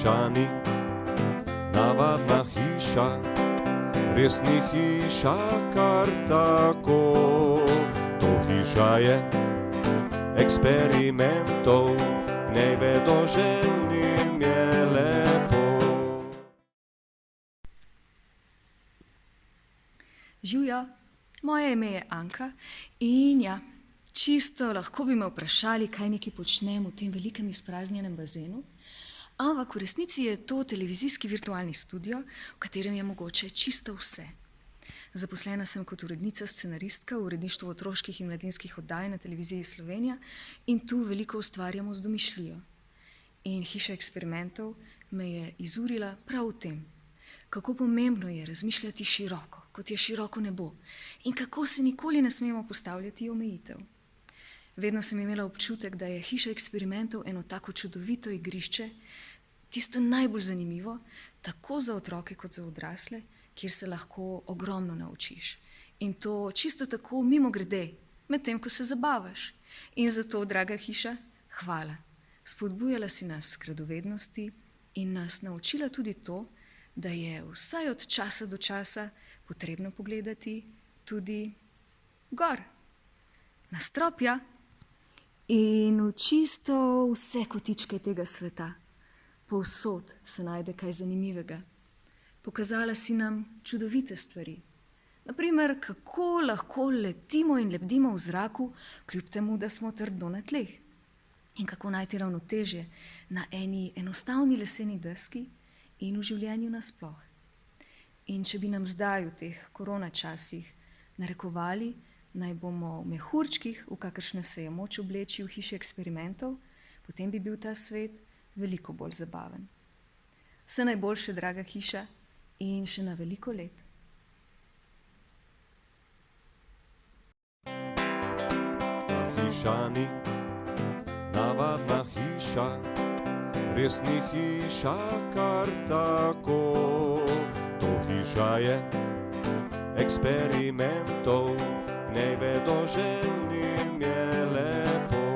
hiša ni navadna hiša, res ni hiša kar tako. To hiša je eksperimentov, v njej vedoželjnim je lepo. Živjo, moje ime je Anka in ja, čisto lahko bi me vprašali, kaj nekaj počnem v tem velikem izpraznjenem bazenu, ampak v resnici je to televizijski virtualni studio, v katerem je mogoče čisto vse. Zaposlena sem kot urednica, scenaristka v uredništvu otroških in mladinskih oddaj na televiziji Slovenija in tu veliko ustvarjamo z domišljijo. In hiša eksperimentov me je izurila prav v tem, kako pomembno je razmišljati široko, kot je široko nebo, in kako se nikoli ne smemo postavljati omejitev. Vedno sem imela občutek, da je hiša eksperimentov eno tako čudovito igrišče, tisto najbolj zanimivo, tako za otroke kot za odrasle, kjer se lahko ogromno naučiš. In to čisto tako mimogrede, medtem ko se zabavaš. In zato, draga hiša, hvala. Spodbujala si nas k radovednosti in nas naučila tudi to, da je vsaj od časa do časa potrebno pogledati tudi gor, na stropja in v čisto vse kotičke tega sveta. Povsod se najde kaj zanimivega. Pokazala si nam čudovite stvari. Naprimer, kako lahko letimo in lebdimo v zraku, kljub temu, da smo trdno na tleh. In kako najti ravnotežje na eni enostavni leseni deski in v življenju nasploh. In če bi nam zdaj v teh korona časih narekovali, naj bomo v mehurčkih, v kakršne se je moč obleči v hiši eksperimentov, potem bi bil ta svet veliko bolj zabaven. Vse najboljše, draga hiša, in še na veliko let. Ta hiša ni navadna hiša, res ni hiša kar tako. To hiša je eksperimentov, v njej vedoželjnim je lepo.